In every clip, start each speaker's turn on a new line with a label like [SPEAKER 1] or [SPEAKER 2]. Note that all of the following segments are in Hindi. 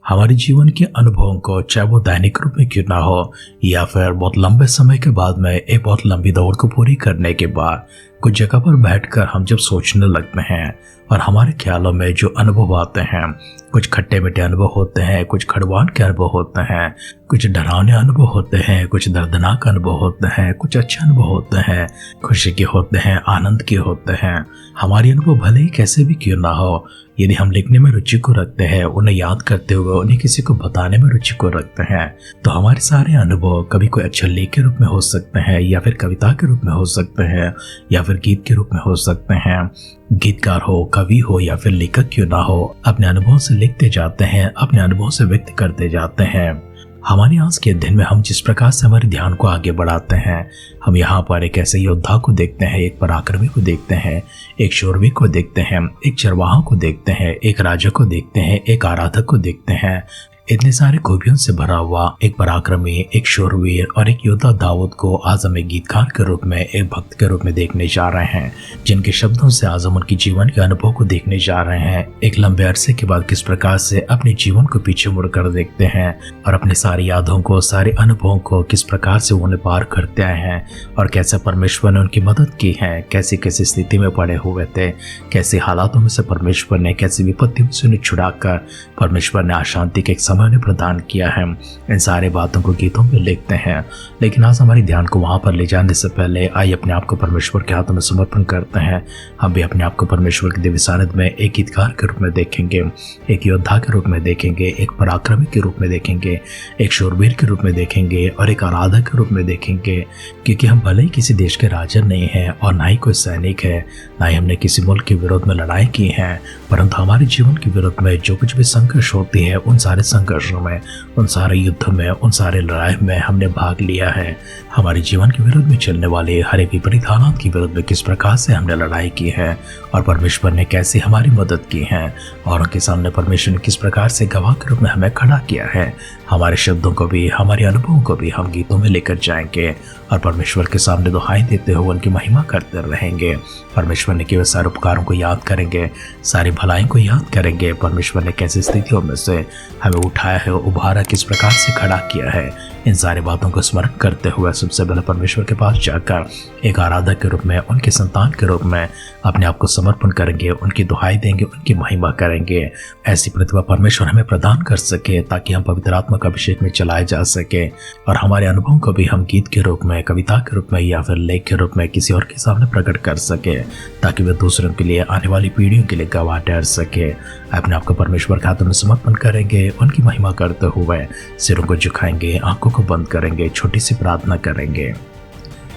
[SPEAKER 1] हमारे जीवन के अनुभवों को, चाहे वो दैनिक रूप में क्यों ना हो या फिर बहुत लंबे समय के बाद में एक बहुत लंबी दौड़ को पूरी करने के बाद कुछ जगह पर बैठकर हम जब सोचने लगते हैं और हमारे ख्यालों में जो अनुभव आते हैं, कुछ खट्टे मीठे अनुभव होते हैं, कुछ खड़वान के अनुभव होते हैं, कुछ डरावने अनुभव होते हैं, कुछ दर्दनाक अनुभव होते हैं, कुछ अच्छे अनुभव होते हैं, खुशी के होते हैं, आनंद के होते हैं। हमारे अनुभव भले ही कैसे भी क्यों ना हो, यदि हम लिखने में रुचि को रखते हैं, उन्हें याद करते हुए उन्हें किसी को बताने में रुचि को रखते हैं, तो हमारे सारे अनुभव कभी कोई अच्छे लेख के रूप में हो सकते हैं, या फिर कविता के रूप में हो सकते हैं, या फिर गीत के रूप में हो सकते हैं। गीतकार हो, कवि हो या फिर लेखक क्यों ना हो, अपने अनुभवों से लिखते जाते हैं, अपने अनुभवों से व्यक्त करते जाते हैं। हमारी आज के दिन में हम जिस प्रकार से हमारे ध्यान को आगे बढ़ाते हैं, हम यहाँ पर एक ऐसे योद्धा को देखते हैं, एक पराक्रमी को देखते हैं, एक शूरवीर को देखते हैं, एक चरवाहा को देखते हैं, एक राजा को देखते हैं, एक आराधक को देखते हैं। इतने सारे खूबियों से भरा हुआ एक पराक्रमी, एक शूरवीर और एक योद्धा दाऊद को आज हम एक गीतकार के रूप में, एक भक्त के रूप में देखने जा रहे हैं, जिनके शब्दों से आज हम उनके जीवन के अनुभव को देखने जा रहे हैं। एक लंबे अरसे के बाद किस प्रकार से अपने जीवन को पीछे मुड़कर देखते हैं और अपने सारी यादों को, सारे अनुभवों को किस प्रकार से उन्हें पार करते आए हैं और कैसे परमेश्वर ने उनकी मदद की है, कैसी कैसी स्थिति में पड़े हुए थे, कैसे हालातों में से परमेश्वर ने, कैसी विपत्तियों से उन्हें छुड़ाकर परमेश्वर ने अशांति के ने प्रदान किया है। इन सारे बातों को गीतों में लिखते हैं। लेकिन आज हमारे ध्यान को वहां पर ले जाने से पहले आइए अपने आप को परमेश्वर के हाथों में समर्पण करते हैं। हम भी अपने आप को परमेश्वर के दिव्य सानिध्य में एक गीतकार के रूप में देखेंगे, एक योद्धा के रूप में देखेंगे, एक पराक्रमी के रूप में देखेंगे, एक शूरवीर के रूप में देखेंगे और एक आराधक के रूप में देखेंगे। क्योंकि हम भले ही किसी देश के राजा नहीं हैं और ना ही कोई सैनिक है, ना ही हमने किसी मुल्क के विरोध में लड़ाई की है, परंतु हमारे जीवन के विरोध में जो कुछ भी संघर्ष होती है, उन सारे संघर्षों में, उन सारे युद्धों में, उन सारे लड़ाई में हमने भाग लिया है। हमारे जीवन के विरोध में चलने वाले हर एक विपरीत हालात के विरोध में किस प्रकार से हमने लड़ाई की है और परमेश्वर ने कैसे हमारी मदद की है और उनके सामने परमेश्वर ने किस प्रकार से गवाह के रूप में हमें खड़ा किया है। हमारे शब्दों को भी, हमारे अनुभवों को भी हम गीतों में लेकर जाएंगे और परमेश्वर के सामने दुहाई देते हुए उनकी महिमा करते रहेंगे। परमेश्वर ने किए सारे उपकारों को याद करेंगे, सारी भलाई को याद करेंगे। परमेश्वर ने कैसी स्थितियों में से हमें उठाया है, उभारा, किस प्रकार से खड़ा किया है, इन सारी बातों को स्मरण करते हुए सबसे पहले परमेश्वर के पास जाकर एक आराधक के रूप में, उनके संतान के रूप में अपने आप को समर्पण करेंगे, उनकी दुहाई देंगे, उनकी महिमा करेंगे। ऐसी प्रतिभा परमेश्वर हमें प्रदान कर सके ताकि हम पवित्र आत्मा का अभिषेक में चलाए जा सके और हमारे अनुभवों को भी हम गीत के रूप में, कविता के रूप में या फिर लेख के रूप में किसी और के सामने प्रकट कर सके, ताकि वे दूसरों के लिए, आने वाली पीढ़ियों के लिए गवाह ठहर सके। अपने आप को परमेश्वर के हाथों में समर्पण करेंगे, उनकी महिमा करते हुए सिरों को झुकाएंगे, आंखों को बंद करेंगे, छोटी सी प्रार्थना करेंगे।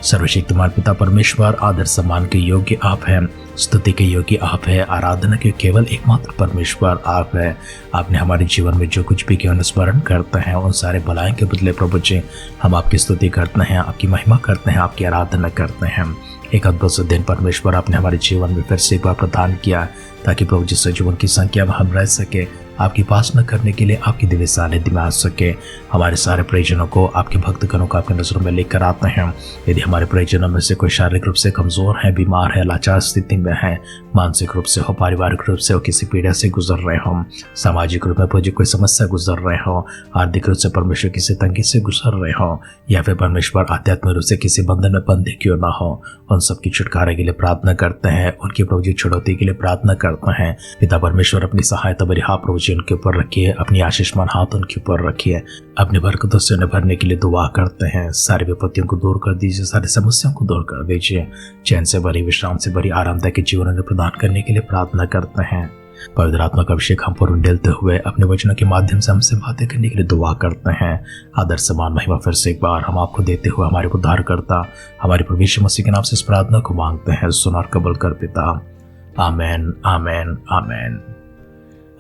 [SPEAKER 1] सर्वशक्तिमान पिता परमेश्वर, आदर सम्मान के योग्य आप हैं, स्तुति के योग्य आप है, आराधना के केवल एकमात्र परमेश्वर आप है। आपने हमारे जीवन में जो कुछ भी किया उन्हें स्मरण करते हैं, उन सारे भलाई के बदले प्रभु जी हम आपकी स्तुति करते हैं, आपकी महिमा करते हैं, आपकी आराधना करते हैं। एक अद्भुत से दिन परमेश्वर आपने हमारे जीवन में फिर से एक बार प्रदान किया ताकि प्रभु जी सजीवन की संख्या में हम रह सके, आपकी उपासना करने के लिए आपकी दिव्य सानिध्य में आ सके। हमारे सारे परिजनों को, आपके भक्तगणों को आपके नजरों में लेकर आते हैं। यदि हमारे परिजनों में से कोई शारीरिक रूप से कमजोर है, बीमार है, लाचार स्थिति में है, मानसिक रूप से हो, पारिवारिक रूप से हो, किसी पीड़ा से गुजर रहे हो, सामाजिक रूप में कोई समस्या गुजर रहे हो, आर्थिक रूप से परमेश्वर किसी तंगी से गुजर रहे हो, या फिर परमेश्वर आध्यात्मिक रूप से किसी बंधन में बंधे क्यों ना हो, उन सबकी छुटकारे के लिए प्रार्थना करते हैं, उनकी प्रभु जी छुड़ौती के लिए प्रार्थना करते हैं। पिता परमेश्वर अपनी सहायता बड़ी हाथ प्रभु जी उनके ऊपर रखिए, अपनी आशीषमान हाथ उनके ऊपर रखिए, अपनी बरकतों से उन्हें भरने के लिए दुआ करते हैं। सारी विपत्तियों को दूर कर दीजिए, सारी समस्याओं को दूर कर दीजिए, चैन से भरी, विश्राम से भरी, आरामदायक के जीवन उन्हें प्रदान करने के लिए प्रार्थना करते हैं। पवित्र आत्मा का अभिषेक हम पर उंडेलते हुए अपने वचनों के माध्यम से हमसे बातें करने के लिए दुआ करते हैं। आदर सम्मान महिमा फिर से एक बार हम आपको देते हुए हमारे उद्धारकर्ता, हमारे प्रभु यीशु मसीह के नाम से इस प्रार्थना को मांगते हैं। सुन और कबूल कर पिता। आमेन, आमेन, आमेन।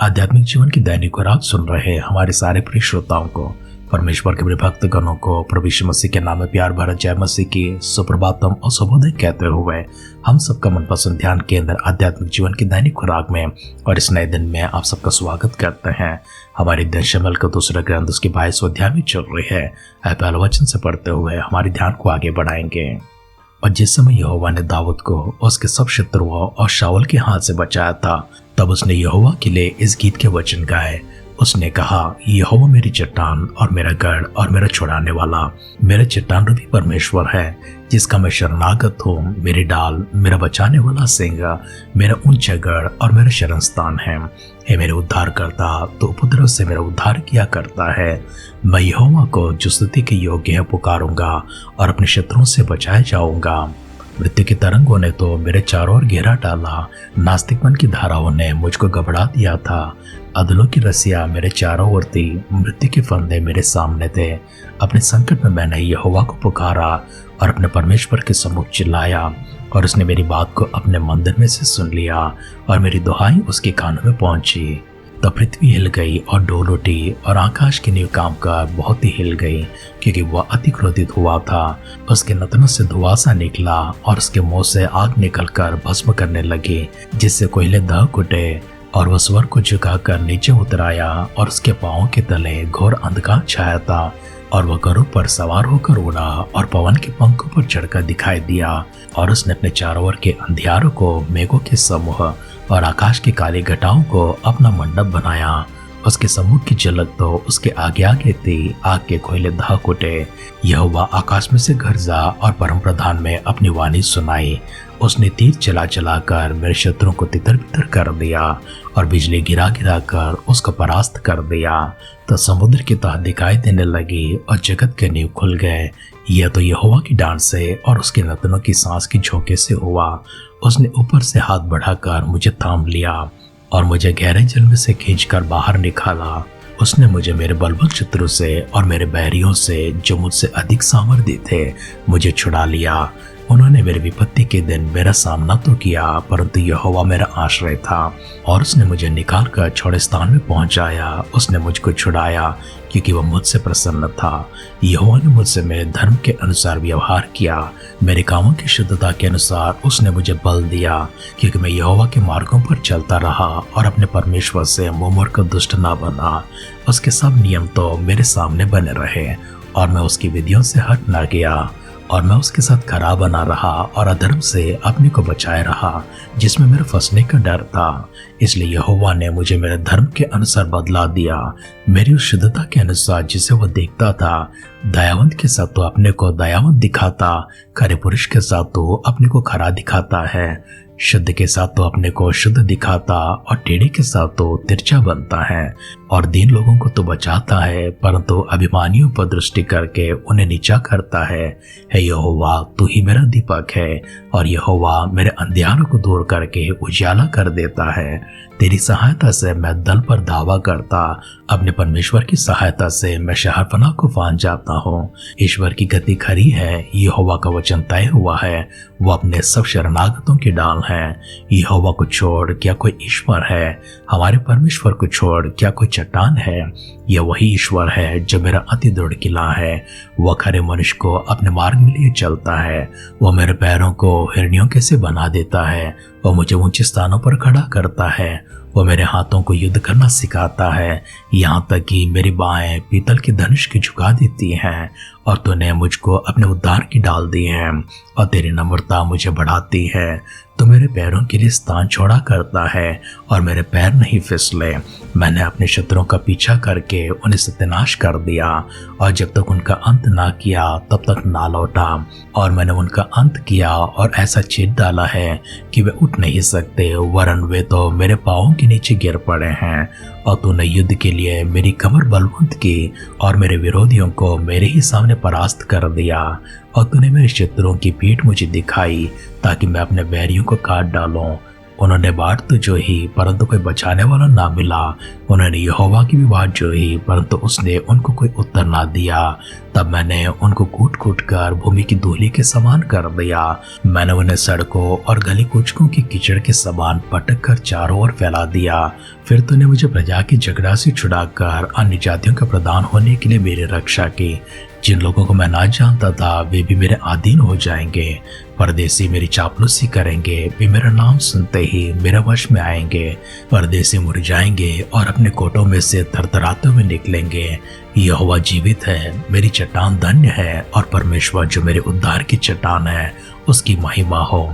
[SPEAKER 1] आध्यात्मिक जीवन की दैनिक खुराक सुन रहे हमारे सारे प्रिय श्रोताओं को, परमेश्वर के भक्तगणों को प्रभु यीशु मसीह के नाम में प्यार भरा जय मसीह की सुप्रभातम और शुभोदय कहते हुए हम सबका मनपसंद ध्यान केंद्र आध्यात्मिक जीवन की दैनिक खुराक में और इस नए दिन में आप सबका स्वागत करते हैं। हमारे अध्ययन शमूएल का दूसरा ग्रंथ उसकी 22वां अध्याय में चल रही है। पहले वचन से पढ़ते हुए हमारे ध्यान को आगे बढ़ाएंगे। और जिस समय यहोवा ने दाऊद को उसके सब शत्रुओं और शाऊल के हाथ से बचाया था, तब उसने यहोवा के लिए इस गीत के वचन गाए। उसने कहा, यहोवा मेरी चट्टान और मेरा गढ़ और मेरा छुड़ाने वाला, मेरा चट्टान रूपी परमेश्वर है, जिसका मैं शरणागत हूँ। मेरी डाल, मेरा बचाने वाला सिंह, मेरा ऊंचा गढ़ और मेरा शरण स्थान है। हे मेरे उद्धार करता, तो उपद्रव से मेरा उद्धार किया करता है। मैं यहोवा को जो स्तुति के योग्य है पुकारूंगा और अपने शत्रुओं से बचाए जाऊंगा। मृत्यु की तरंगों ने तो मेरे चारों ओर घेरा डाला, नास्तिकपन की धाराओं ने मुझको घबरा दिया था। अधलों की रस्सियां मेरे चारों ओर थी, मृत्यु के फंदे मेरे सामने थे। अपने संकट में मैंने यहोवा को पुकारा और अपने परमेश्वर के सम्मुख चिल्लाया, और उसने मेरी बात को अपने मंदिर में से सुन लिया और मेरी दुहाई उसके कानों में पहुंची। तब पृथ्वी हिल गई और डोल उठी और आकाश की नींव कांपकर बहुत ही हिल गई, क्योंकि वह अति क्रोधित हुआ था। उसके नथनों से धुआं सा निकला और उसके मुंह से आग निकलकर भस्म करने लगी, जिससे कोयले दहक उठे। और वह स्वर को झुकाकर नीचे उतर आया और उसके पांवों के तले घोर अंधकार छाया था। और वह गरुड़ पर सवार होकर उड़ा और पवन के पंखों पर चढ़कर दिखाई दिया। और उसने अपने चारों ओर के अंधियारों को मेघों के समूह और आकाश की काली घटाओं को अपना मंडप बनाया। उसके सम्मुख की झलक तो उसके आगे आगे थी, आग के कोयले दहक उठे। यहोवा आकाश में से गरजा और परम प्रधान में अपनी वाणी सुनाई। उसने तीर चला चला कर मेरे शत्रुओं को तितर बितर कर दिया और बिजली गिरा गिरा कर उसको परास्त कर दिया। तो समुद्र की तह दिखाई देने लगी और जगत के नींव खुल गए। यह तो यहोवा की डांट से और उसके नतनों की सांस की झोंके से हुआ। उसने ऊपर से हाथ बढ़ाकर मुझे थाम लिया और मुझे गहरे जल में से खींचकर बाहर निकाला। उसने मुझे मेरे बलवंत शत्रु से और मेरे बैरियों से, जो मुझसे अधिक सामर्थी थे, मुझे छुड़ा लिया। उन्होंने मेरी विपत्ति के दिन मेरा सामना तो किया, परंतु यहोवा मेरा आश्रय था और उसने मुझे निकालकर छोड़े स्थान में पहुंचाया। उसने मुझको छुड़ाया, क्योंकि वह मुझसे प्रसन्न था। यहोवा ने मुझसे मेरे धर्म के अनुसार व्यवहार किया। मेरे कामों की शुद्धता के अनुसार उसने मुझे बल दिया, क्योंकि मैं यहोवा के मार्गों पर चलता रहा और अपने परमेश्वर से मुंह मोड़कर दुष्ट न बना। उसके सब नियम तो मेरे सामने बने रहे और मैं उसकी विधियों से हट न गया। और मैं उसके साथ खरा बना रहा और अधर्म से अपने को बचाए रहा, जिसमें मेरे फंसने का डर था। इसलिए यहोवा ने मुझे मेरे धर्म के अनुसार बदला दिया, मेरी उस शुद्धता के अनुसार जिसे वह देखता था। दयावंत के साथ तो अपने को दयावंत दिखाता, खरे पुरुष के साथ तो अपने को खरा दिखाता है, शुद्ध के साथ तो अपने को शुद्ध दिखाता और टेढ़े के साथ तो तिरछा बनता है। और दीन लोगों को तो बचाता है, परंतु अभिमानियों पर दृष्टि करके उन्हें नीचा करता है। हे यहोवा, तू ही मेरा दीपक है और यहोवा मेरे अंधियारों को दूर करके उजाला कर देता है। तेरी सहायता से मैं दल पर दावा करता, अपने परमेश्वर की सहायता से मैं शहरपनाह को फान जाता हूँ। ईश्वर की गति खरी है, यहोवा का वचन तय हुआ है, वो अपने सब शरणागतों की डाल है। यहोवा को छोड़ क्या कोई ईश्वर है? हमारे परमेश्वर को छोड़ क्या कोई चट्टान है? यह वही ईश्वर है जो मेरा अति दृढ़ किला है। वह खरे मनुष्य को अपने मार्ग में लिए चलता है। वह मेरे पैरों को हिरनियों के से बना देता है। वह मुझे ऊंचे स्थानों पर खड़ा करता है। वह मेरे हाथों को युद्ध करना सिखाता है, यहाँ तक कि मेरी बाहें पीतल के धनुष की झुका देती हैं। और तूने मुझको अपने उद्धार की डाल दी है और तेरी नम्रता मुझे बढ़ाती है। तो मेरे पैरों के लिए स्थान छोड़ा करता है और मेरे पैर नहीं फिसले। मैंने अपने शत्रुओं का पीछा करके उन्हें सत्यानाश कर दिया और जब तक उनका अंत ना किया तब तक ना लौटा। और मैंने उनका अंत किया और ऐसा छेद डाला है कि वे उठ नहीं सकते, वरन वे तो मेरे पाँवों के नीचे गिर पड़े हैं। और तूने युद्ध के लिए मेरी कमर बलवंत की और मेरे विरोधियों को मेरे ही सामने परास्त कर दिया। और तूने मेरे शत्रुओं की पीठ मुझे दिखाई ताकि मैं अपने बैरियों को काट डालूं। उन्होंने बाट तो जो ही, परंतु कोई बचाने वाला ना मिला। उन्होंने यहोवा की भी बात जो ही, परंतु उसने उनको कोई उत्तर ना दिया। तब मैंने उनको कूट कूट कर भूमि की धूलि के समान कर दिया। मैंने उन्हें सड़कों और गली कुचकों की कीचड़ के समान पटक कर चारों ओर फैला दिया। फिर तूने मुझे प्रजा की झगड़ा से छुड़ाकर अन्य जातियों का प्रदान होने के लिए मेरी रक्षा की। जिन लोगों को मैं ना जानता था वे भी मेरे अधीन हो जाएंगे। परदेसी मेरी चापलूसी करेंगे, वे मेरा नाम सुनते ही मेरे वश में आएंगे। परदेसी मुरझाएंगे और अपने कोटों में से थरथराते हुए निकलेंगे। यहोवा जीवित है, मेरी चट्टान धन्य है, और परमेश्वर जो मेरे उद्धार की चट्टान है उसकी महिमा हो।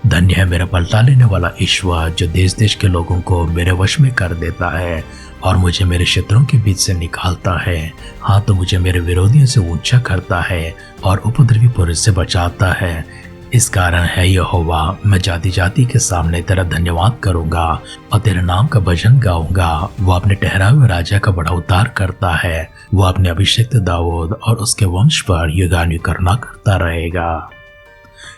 [SPEAKER 1] धन्य है मेरा पलटा लेने वाला ईश्वर, जो देश देश के लोगों को मेरे वश में कर देता है और मुझे मेरे शत्रुओं के बीच से निकालता है। हाँ, तो मुझे मेरे विरोधियों से ऊंचा करता है और उपद्रवी पुरुष से बचाता है। इस कारण है यहोवा, मैं जाति जाति के सामने तेरा धन्यवाद करूंगा और तेरे नाम का भजन गाऊंगा। वो अपने ठहराए हुए राजा का बड़ा उद्धार करता है। वो अपने अभिषिक्त दाऊद और उसके वंश पर युगानुयुग करुणा करता रहेगा।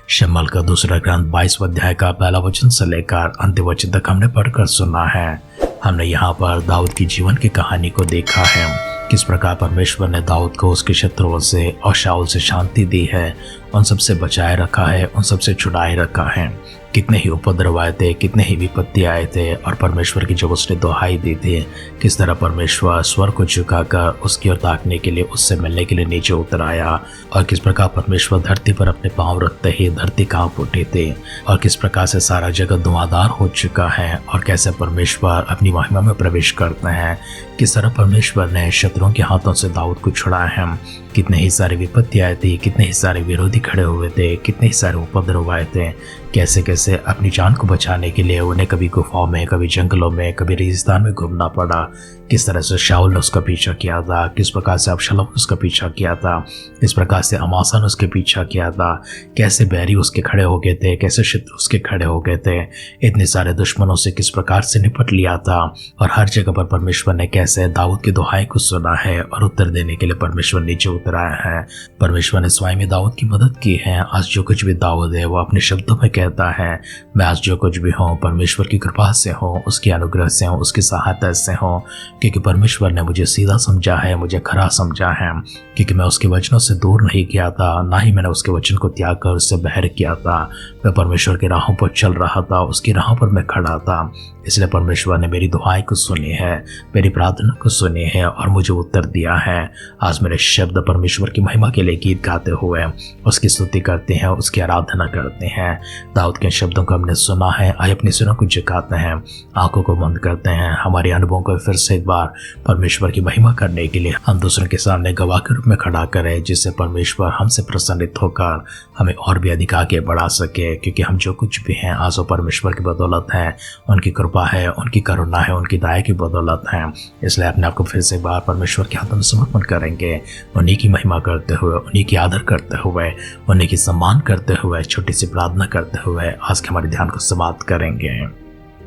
[SPEAKER 1] शमूएल का दूसरा ग्रंथ 22 अध्याय का पहला वचन से लेकर अंतिम वचन तक हमने पढ़कर सुना है। हमने यहाँ पर दाऊद की जीवन की कहानी को देखा है, किस प्रकार परमेश्वर ने दाऊद को उसके शत्रुओं से और शाऊल से शांति दी है, उन सबसे बचाए रखा है, उन सबसे छुड़ाए रखा है। कितने ही उपद्रव आए थे, कितने ही विपत्ति आए थे, और परमेश्वर की जब उसने दुहाई दी थी, किस तरह परमेश्वर स्वर को झुकाकर उसकी ओर ताकने के लिए, उससे मिलने के लिए नीचे उतर आया, और किस प्रकार परमेश्वर धरती पर अपने पांव रखते ही धरती कांप उठी थी, और किस प्रकार से सारा जगत धुआंधार हो चुका है, और कैसे परमेश्वर अपनी महिमा में प्रवेश करते हैं। किस तरह परमेश्वर ने शत्रुओं के हाथों से दाऊद को छुड़ाया है। कितने ही सारी विपत्ति आई थी, कितने ही सारे विरोधी खड़े हुए थे, कितने ही सारे उपद्रव आए थे। कैसे कैसे अपनी जान को बचाने के लिए उन्हें कभी गुफाओं में, कभी जंगलों में, कभी रेगिस्तान में घूमना पड़ा। किस तरह से शाऊल ने उसका पीछा किया था, किस प्रकार से अबशलोम ने उसका पीछा किया था, किस प्रकार से अमासा ने उसके पीछा किया था। कैसे बैरी उसके खड़े हो गए थे, कैसे शत्रु उसके खड़े हो गए थे। इतने सारे दुश्मनों से किस प्रकार से निपट लिया था, और हर जगह पर परमेश्वर ने कैसे दाऊद की दुहाई को सुना है और उत्तर देने के लिए परमेश्वर नीचे उतर आया है। परमेश्वर ने स्वयं दाऊद की मदद की है। आज जो कुछ भी दाऊद है वो अपने शब्दों में कहता है, मैं आज जो कुछ भी हूँ परमेश्वर की कृपा से हूँ, उसके अनुग्रह से हूँ, उसकी सहायता से हूँ, क्योंकि परमेश्वर ने मुझे सीधा समझा है, मुझे खरा समझा है, क्योंकि मैं उसके वचनों से दूर नहीं किया था, ना ही मैंने उसके वचन को त्याग कर उससे बहर किया था। मैं परमेश्वर की राहों पर चल रहा था, उसकी राहों पर मैं खड़ा था। इसलिए परमेश्वर ने मेरी दुआएं को सुनी है, मेरी प्रार्थना को सुनी है और मुझे उत्तर दिया है। आज मेरे शब्द परमेश्वर की महिमा के लिए गीत गाते हुए उसकी स्तुति करते हैं, उसकी आराधना करते हैं। दाऊद के शब्दों को हमने सुना है। आइए अपनी सुनों को झुकाते हैं, आंखों को बंद करते हैं। हमारे अनुभवों को फिर से एक बार परमेश्वर की महिमा करने के लिए हम दूसरों के सामने गवाह के रूप में खड़ा करें, जिससे परमेश्वर हमसे प्रसन्नित होकर हमें और भी अधिक आगे बढ़ा सके। क्योंकि हम जो कुछ भी हैं आज वो परमेश्वर की बदौलत है, उनकी कृपा है, उनकी करुणा है, उनकी दया की बदौलत है। इसलिए अपने आप को फिर से एक बार परमेश्वर के हाथों में समर्पण करेंगे, उन्हीं की महिमा करते हुए, उन्हीं की आदर करते हुए, उन्हीं की सम्मान करते हुए, छोटी सी प्रार्थना करते हुए आज के हमारे ध्यान को समाप्त करेंगे।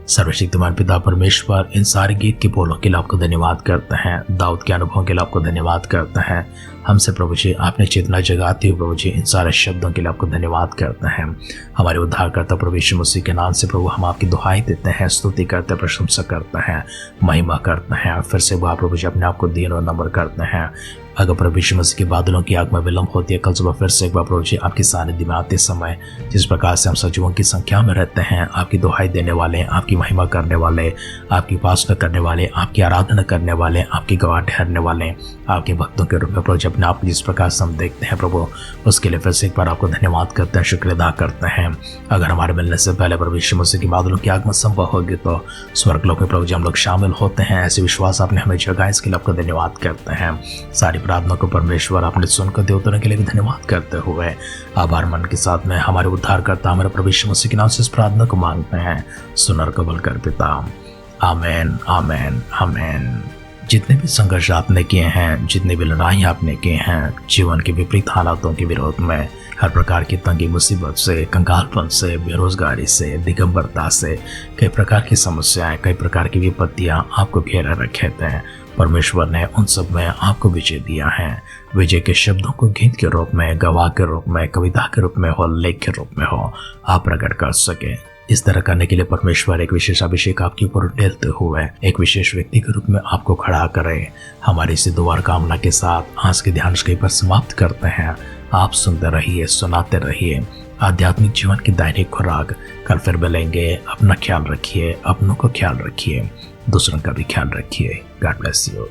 [SPEAKER 1] सर्वशक्तिमान पिता परमेश्वर, इन सारे गीत के बोलों के लिए आपको धन्यवाद करते हैं, दाऊद के अनुभवों के लिए आपको धन्यवाद करते हैं। हमसे प्रभु जी आपने चेतना जगाती हुई प्रभु जी इन सारे शब्दों के लिए आपको धन्यवाद करते हैं। हमारे उद्धारकर्ता प्रभु यीशु मसीह के नाम से प्रभु हम आपकी दुहाई देते हैं, स्तुति करते हैं, प्रशंसा करते हैं, महिमा करते हैं। फिर से वह प्रभु जी अपने आप को दीन और नम्र करते हैं। अगर प्रभु यीशु मसीह के बादलों की आग में विलंब होती है, कल सुबह फिर से एक बार प्रभु जी आपकी सानिध्य में आते समय जिस प्रकार से हम सजीवों की संख्या में रहते हैं, आपकी दुहाई देने वाले, आपकी महिमा करने वाले, आपकी उपासना करने वाले, आपकी आराधना करने वाले, आपकी गवाह ठहरने वाले, आपके भक्तों के रूप में प्रभु जी अपने आप जिस प्रकार से हम देखते हैं प्रभु, उसके लिए फिर से एक बार आपको धन्यवाद करते हैं, शुक्र अदा करते हैं। अगर हमारे मिलने से पहले प्रभु यीशु मसीह की बादलों की आग में संभव होगी तो स्वर्गलोक में प्रभु जी हम लोग शामिल होते हैं। ऐसे विश्वास आपने हमें जगाया, इसके लिए आपको धन्यवाद करते हैं। सारी प्रार्थना को परमेश्वर आपने सुनकर दे उतरने के लिए भी धन्यवाद करते हुए आभार मन के साथ में हमारे उद्धार करता हमारे प्रभु यीशु मसीह के नाम से इस प्रार्थना को मांगते हैं। सुनर कबूल कर पिता, आमेन, आमेन, आमेन। जितने भी संघर्ष आपने किए हैं, जितनी भी लड़ाई आपने किए हैं, जीवन के विपरीत हालातों के विरोध में, हर प्रकार की तंगी मुसीबत से, कंगालपन से, बेरोजगारी से, दिगंबरता से, कई प्रकार की समस्याएं, कई प्रकार की विपत्तियां आपको घेरे रखे थे, परमेश्वर ने उन सब में आपको विजय दिया है। विजय के शब्दों को गीत के रूप में, गवाह के रूप में, कविता के रूप में हो, लेख के रूप में हो, आप प्रकट कर सके। इस तरह करने के लिए परमेश्वर एक विशेष अभिषेक आपके ऊपर ढेलते हुए एक विशेष व्यक्ति के रूप में आपको खड़ा करे। हमारी इसी दुआ कामना के साथ आज के ध्यान पर समाप्त करते हैं। आप सुनते रहिए, सुनाते रहिए आध्यात्मिक जीवन की दैनिक खुराक। कल फिर मिलेंगे। अपना ख्याल रखिए, अपनों को ख्याल रखिए, दूसरों का भी ख्याल रखिए। God bless you.